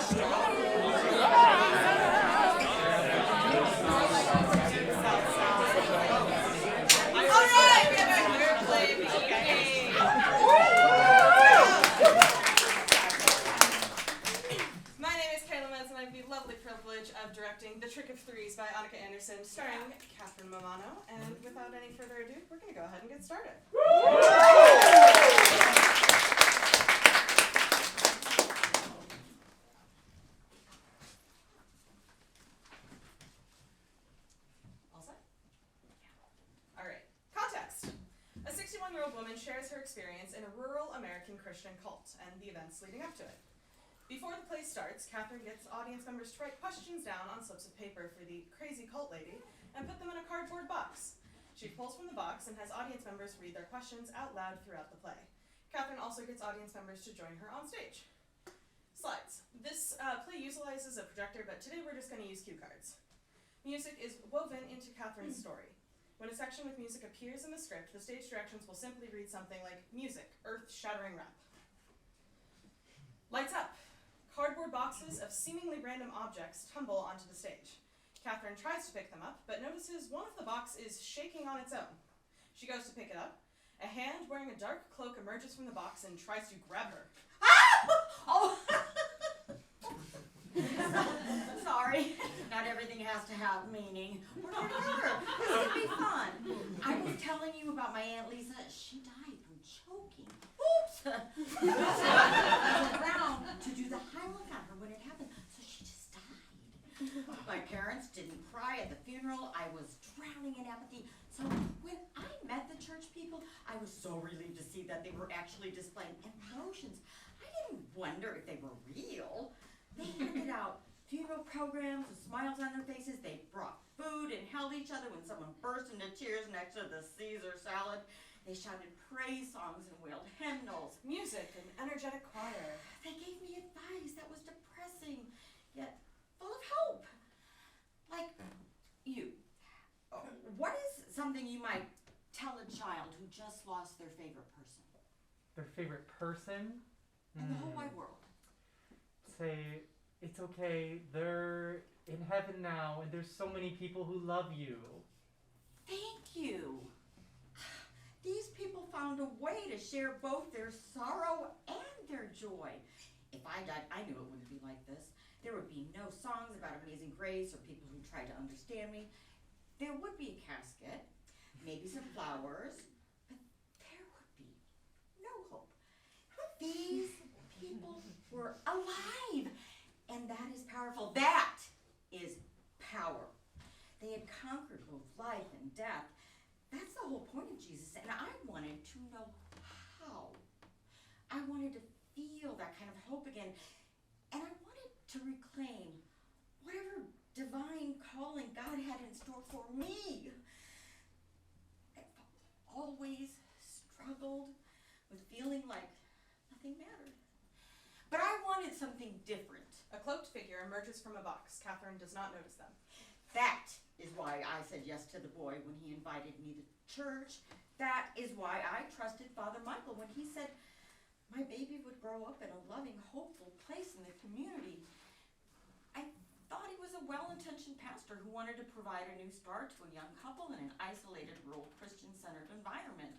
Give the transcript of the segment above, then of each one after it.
My name is Kayla Menz, and I have the lovely privilege of directing The Trick of Threes by Annika Andersson, starring Katherine Mammano. And without any further ado, we're going to go ahead and get started. All set? All right. Context. A 61-year-old woman shares her experience in a rural American Christian cult and the events leading up to it. Before the play starts, Katherine gets audience members to write questions down on slips of paper for the crazy cult lady and put them in a cardboard box. She pulls from the box and has audience members read their questions out loud throughout the play. Katherine also gets audience members to join her on stage. Slides. This play utilizes a projector, but today we're just going to use cue cards. Music is woven into Katherine's story. When a section with music appears in the script, the stage directions will simply read something like, music, earth-shattering rap. Lights up. Cardboard boxes of seemingly random objects tumble onto the stage. Katherine tries to pick them up, but notices one of the boxes is shaking on its own. She goes to pick it up. A hand wearing a dark cloak emerges from the box and tries to grab her. Oh! Sorry, not everything has to have meaning. We're not sure. This will be fun. I was telling you about my Aunt Lisa. She died from choking. Oops! I was around to do the Highland on her when it happened, so she just died. My parents didn't cry at the funeral. I was drowning in apathy. So when I met the church people, I was so relieved to see that they were actually displaying emotions. I didn't wonder if they were real. They handed out funeral programs with smiles on their faces. They brought food and held each other when someone burst into tears next to the Caesar salad. They shouted praise songs and wailed hymnals. Music, an energetic choir. They gave me advice that was depressing, yet full of hope. Like you. What is something you might tell a child who just lost their favorite person? Their favorite person? In the whole wide world. Say, it's okay, they're in heaven now, and there's so many people who love you. Thank you. These people found a way to share both their sorrow and their joy. If I died, I knew it wouldn't be like this. There would be no songs about Amazing Grace or people who tried to understand me. There would be a casket, maybe some flowers, but there would be no hope. These people were alive, and that is powerful. That is power. They had conquered both life and death. That's the whole point of Jesus, and I wanted to know how. I wanted to feel that kind of hope again, and I wanted to reclaim whatever divine calling God had in store for me. I've always struggled with feeling like nothing mattered. But I wanted something different. A cloaked figure emerges from a box. Katherine does not notice them. That is why I said yes to the boy when he invited me to church. That is why I trusted Father Michael when he said my baby would grow up in a loving, hopeful place in the community. I thought he was a well-intentioned pastor who wanted to provide a new start to a young couple in an isolated, rural, Christian-centered environment.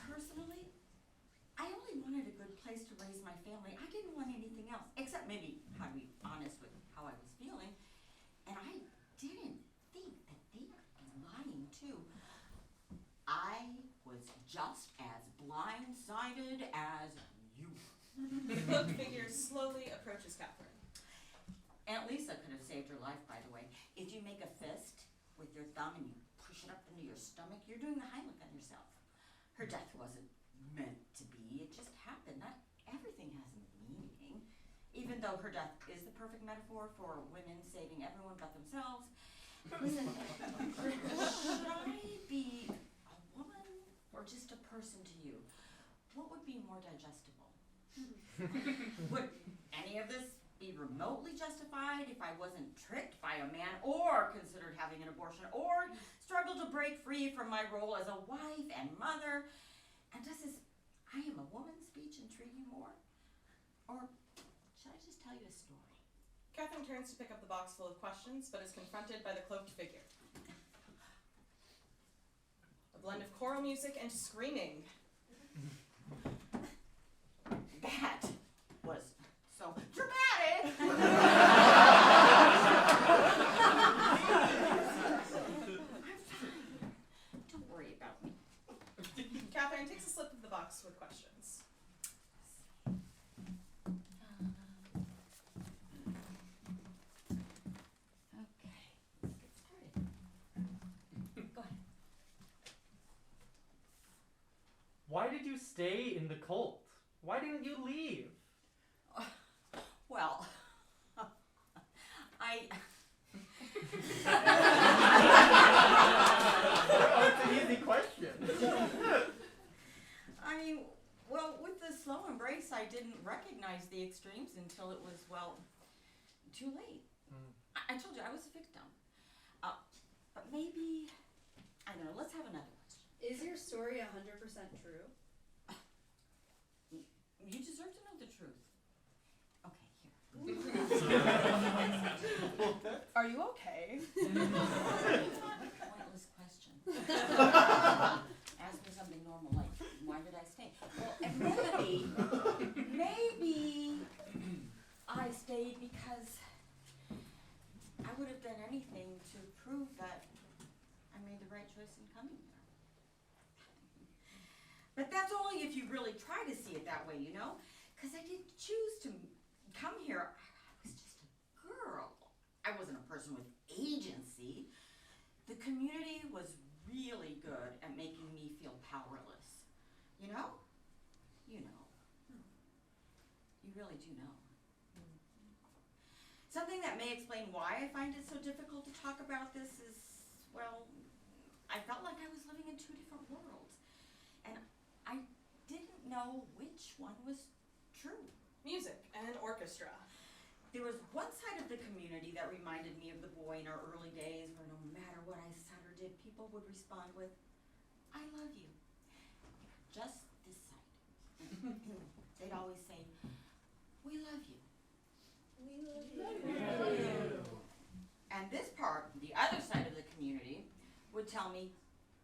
Personally, I only wanted a good place to raise my family. I didn't want anything else, except maybe how to be honest with how I was feeling. And I didn't think that they could be lying too. I was just as blindsided as you. The cloaked figure slowly approaches Katherine. Aunt Lisa could have saved her life, by the way. If you make a fist with your thumb and you push it up into your stomach, you're doing the Heimlich on yourself. Her death wasn't meant to be. It just happened. Not everything has a meaning. Even though her death is the perfect metaphor for women saving everyone but themselves. Listen, should I be a woman or just a person to you? What would be more digestible? Would any of this be remotely justified if I wasn't tricked by a man or considered having an abortion or struggled to break free from my role as a wife and mother? And does this I am a woman speak speech intrigue you more? Or should I just tell you a story? Katherine turns to pick up the box full of questions, but is confronted by the cloaked figure. A blend of choral music and screaming. That was so dramatic! I'm fine. Don't worry about me. Katherine takes a slip of the box with questions. Okay, let's get started. Go ahead. Why did you stay in the cult? Why didn't you leave? Well, Oh, it's an easy question. well, with the slow embrace, I didn't recognize the extremes until it was, well, too late. I told you I was a victim. But maybe, I don't know, let's have another question. Is your story 100% true? You deserve to know the truth. Okay, here. Are you okay? Pointless question. Ask me something normal, like, why did I stay? Well, and maybe I stayed because I would have done anything to prove that I made the right choice in coming here. But that's only if you really try to see it that way, you know? Because I didn't choose to come here. I was just a girl. I wasn't a person with agency. The community was really good at making me feel powerless. You know? You know. You really do know. Something that may explain why I find it so difficult to talk about this is, well, I felt like I was living in two different worlds. And I didn't know which one was true. Music and an orchestra. There was one side of the community that reminded me of the boy in our early days where no matter what I said or did, people would respond with, I love you. Just this side. They'd always say, we love you. We love you. And this part, the other side of the community, would tell me,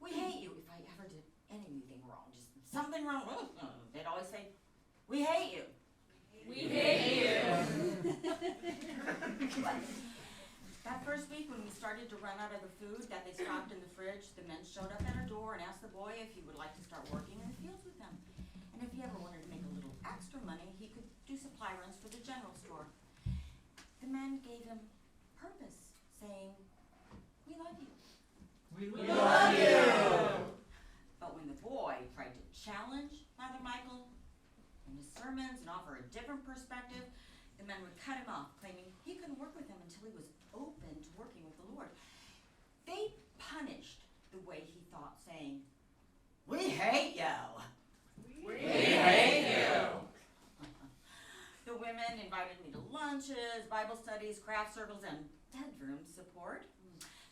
we hate you if I ever did anything wrong, just something wrong. They'd always say, we hate you. We hate you. That first week when we started to run out of the food that they stocked in the fridge, the men showed up at our door and asked the boy if he would like to start working in the fields with them. And if he ever wanted to make a little extra money, he could do supply runs for the general store. The men gave him purpose, saying, we love you. We love you! But when the boy tried to challenge Father Michael in his sermons and offer a different perspective, the men would cut him off, claiming he couldn't work with them until he was open to working with the Lord. They punished the way he thought, saying, we hate you. We hate you. The women invited me to lunches, Bible studies, craft circles, and bedroom support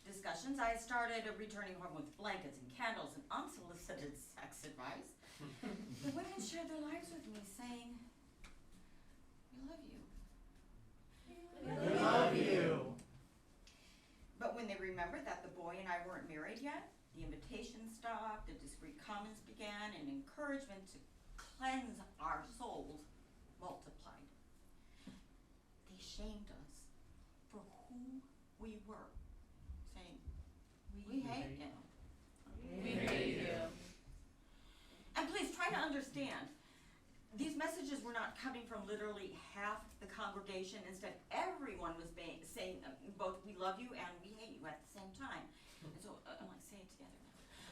discussions. I started returning home with blankets and candles and unsolicited sex advice. The women shared their lives with me, saying, we love you. We love you! But when they remembered that the boy and I weren't married yet, the invitations stopped, the discreet comments began, and encouragement to cleanse our souls multiplied. They shamed us for who we were, saying, we hate you. We hate you. And please try to understand, these messages were not coming from literally half the congregation. Instead, everyone was saying both we love you and we hate you at the same time. And so, I'm like, say it together now.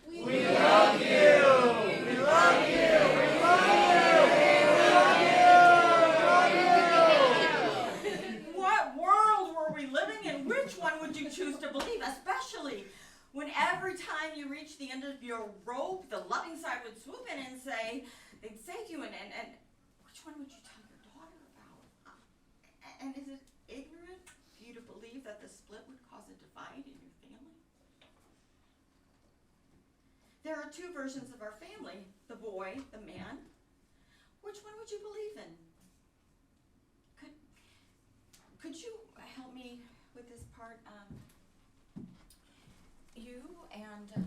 We love you! We love you! We love you! We love you! What world were we living in? Which one would you choose to believe? Especially when every time you reach the end of your rope, the loving side would swoop in and say, they'd say to you, and which one would you tell your daughter about? And is it ignorant for you to believe that the split would cause a divide in your family? There are two versions of our family, the boy, the man. Which would you believe in? Could you help me with this part? You and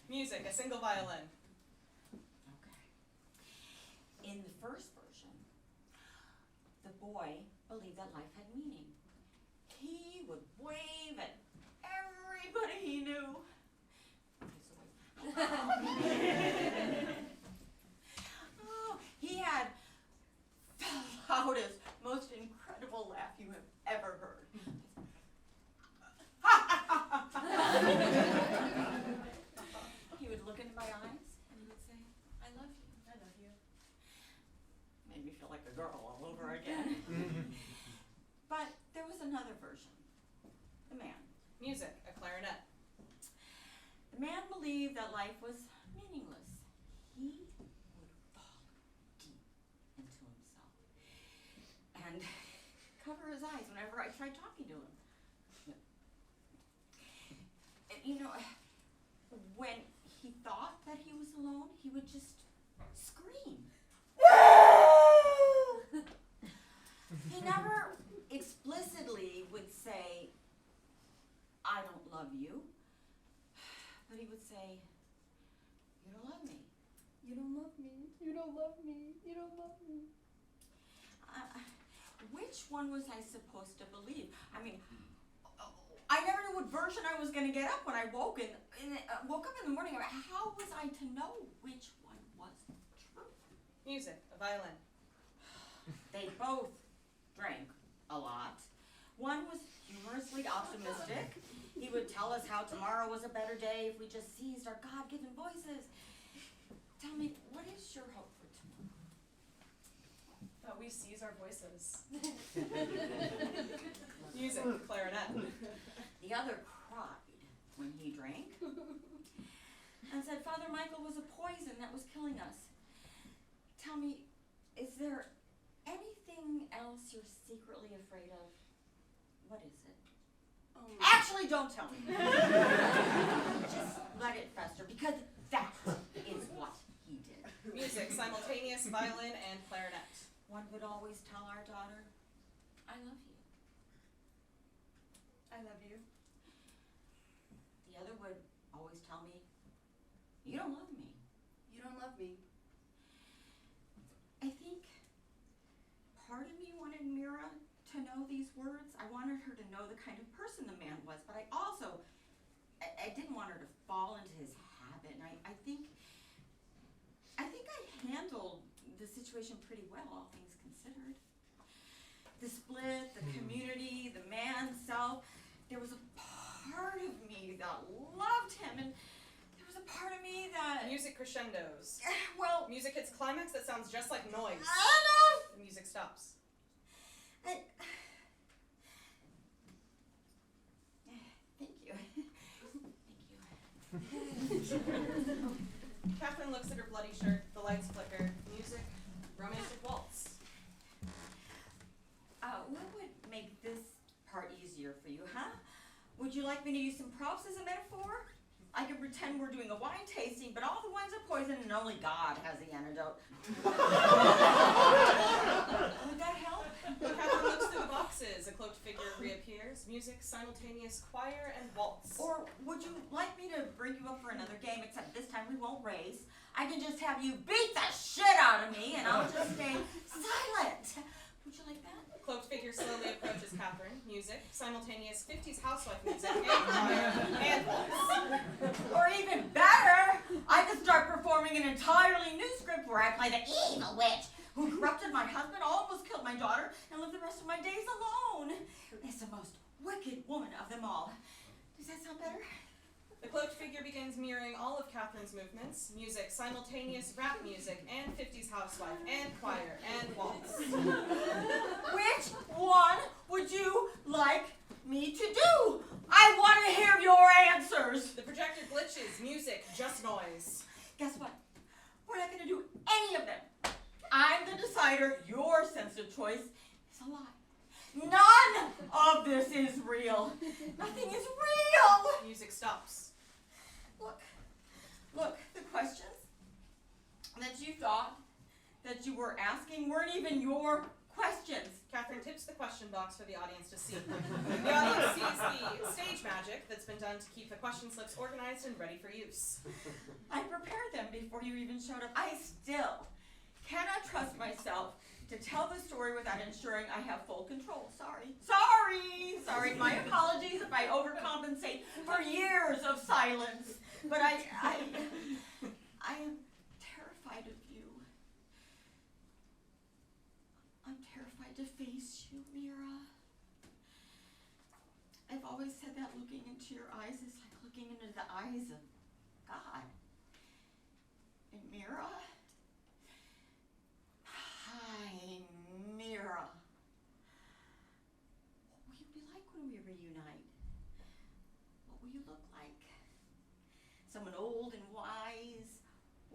Music, a single violin. Okay. In the first version, the boy believed that life had meaning. He would wave at everybody he knew. Okay, so wait. Oh, he had the loudest, most incredible laugh you have ever heard. He would look into my eyes and he would say, I love you. I love you. Made me feel like a girl all over again. But there was another version. The man. Music, a clarinet. The man believed that life was meaningless. He would fall deep into himself and cover his eyes whenever I tried talking to him. And, you know, when he thought that he was alone, he would just scream. He never explicitly would say, I don't love you. But he would say, you don't love me. You don't love me. You don't love me. You don't love me. Which one was I supposed to believe? I mean, I never knew what version I was going to get up when I woke up in the morning. How was I to know which one was true? Music, a violin. They both drank a lot. One was humorously optimistic. He would tell us how tomorrow was a better day if we just seized our God-given voices. Tell me, what is your hope for tomorrow? That we seize our voices. Music, clarinet. The other cried when he drank and said Father Michael was a poison that was killing us. Tell me, is there anything else you're secretly afraid of? What is it? Actually, don't tell me. Just let it fester, because that is what he did. Music, simultaneous violin and clarinet. One would always tell our daughter, I love you. I love you. The other would always tell me, you don't love me. You don't love me. I think part of me wanted Mira to know these words. I wanted her to know the kind of person the man was, but I didn't want her to fall into his habit. And I think I handled the situation pretty well, all things considered. The split, the community, the man's self. There was a part of me that loved him, and there was a part of me that... Music crescendos. Well... Music hits climax that sounds just like noise. I don't know! The music stops. Thank you. Katherine looks at her bloody shirt, the lights flicker. Music, romantic waltz. What would make this part easier for you, huh? Would you like me to use some props as a metaphor? I could pretend we're doing a wine tasting, but all the wines are poison and only God has the antidote. Would that help? Katherine looks through the boxes. A cloaked figure reappears. Music, simultaneous choir and waltz. Or would you like me to bring you up for another game, except this time we won't race? I can just have you beat the shit out of me and I'll just stay silent. Would you like that? Cloaked figure slowly approaches Katherine. Music, simultaneous 50s housewife music and choir and waltz. Or even better, I could start performing an entirely new script where I play the evil witch who corrupted my husband, almost killed my daughter, and lived the rest of my days alone. It's the most wicked woman of them all. Does that sound better? The cloaked figure begins mirroring all of Katherine's movements. Music, simultaneous rap music and 50s housewife and choir and waltz. Which one would you like me to do? I want to hear outsider, your sense of choice is a lie. None of this is real. Nothing is real. Music stops. Look, the questions that you thought that you were asking weren't even your questions. Katherine tips the question box for the audience to see. The audience sees the stage magic that's been done to keep the question slips organized and ready for use. I prepared them before you even showed up. I still cannot trust myself to tell the story without ensuring I have full control. Sorry. My apologies if I overcompensate for years of silence. But I am terrified of you. I'm terrified to face you, Mira. I've always said that looking into your eyes is like looking into the eyes of God. And Mira? Hi, Mira. What will you be like when we reunite? What will you look like? Someone old and wise,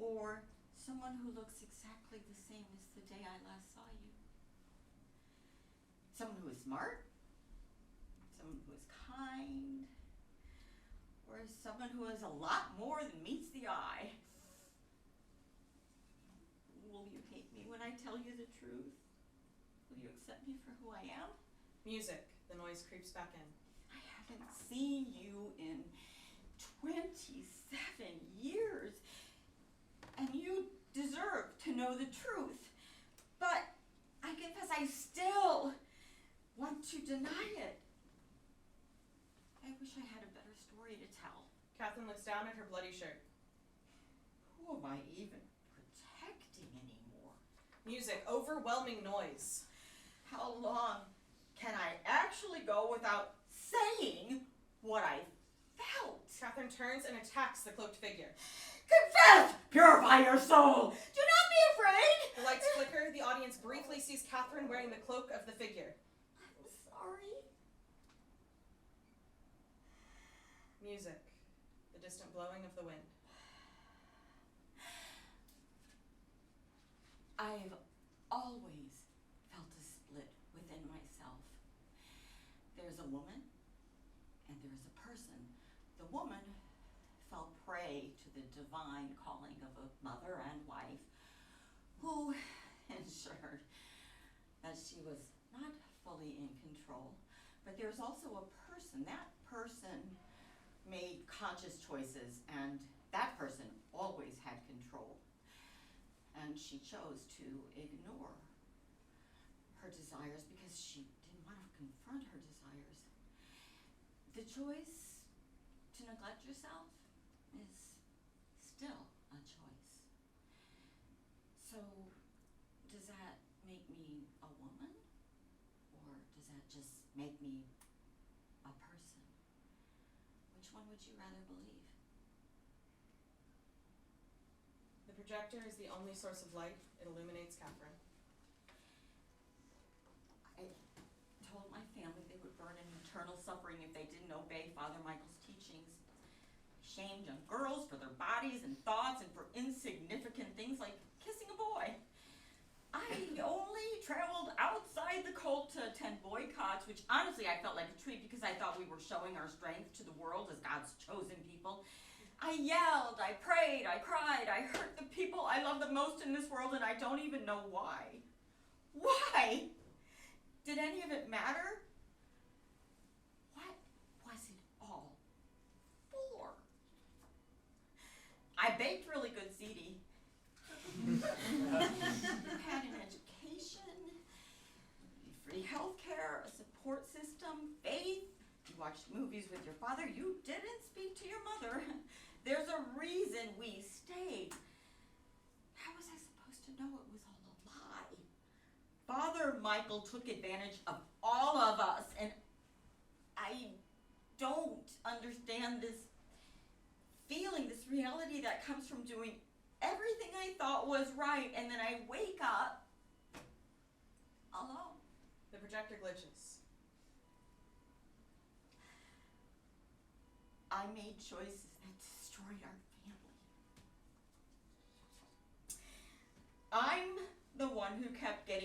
or someone who looks exactly the same as the day I last saw you? Someone who is smart? Someone who is kind? Or someone who is a lot more than meets the eye? Will you hate me when I tell you the truth? Will you accept me for who I am? Music. The noise creeps back in. I haven't seen you in 27 years, and you deserve to know the truth. But I confess I still want to deny it. I wish I had a better story to tell. Katherine looks down at her bloody shirt. Who am I even protecting anymore? Music. Overwhelming noise. How long can I actually go without saying what I felt? Katherine turns and attacks the cloaked figure. Confess! Purify your soul! Do not be afraid! The lights flicker. The audience briefly sees Katherine wearing the cloak of the figure. I'm sorry. Music. The distant blowing of the wind. I've always felt a split within myself. There's a woman, and there's a person. The woman fell prey to the divine calling of a mother and wife who ensured that she was not fully in control. But there's also a person. That person made conscious choices, and that person always had control. And she chose to ignore her desires because she didn't want to confront her desires. The choice to neglect yourself is still a choice. So, does that make me a woman? Or does that just make me a person? Which one would you rather believe? The projector is the only source of light. It illuminates Katherine. I told my family they would burn in eternal suffering if they didn't obey Father Michael's teachings. He shamed young girls for their bodies and thoughts and for insignificant things like kissing a boy. I only traveled outside the cult to attend boycotts, which honestly I felt like a treat because I thought we were showing our strength to the world as God's chosen people. I yelled, I prayed, I cried, I hurt the people I love the most in this world, and I don't even know why. Why? Did any of it matter? What was it all for? I baked really good ziti. You had an education, free healthcare, a support system, faith. You watched movies with your father. You didn't speak to your mother. There's a reason we stayed. How was I supposed to know it was all a lie? Father Michael took advantage of all of us, and I don't understand this feeling, this reality that comes from doing everything I thought was right, and then I wake up alone. The projector glitches. I made choices that destroyed our family. I'm the one one who kept getting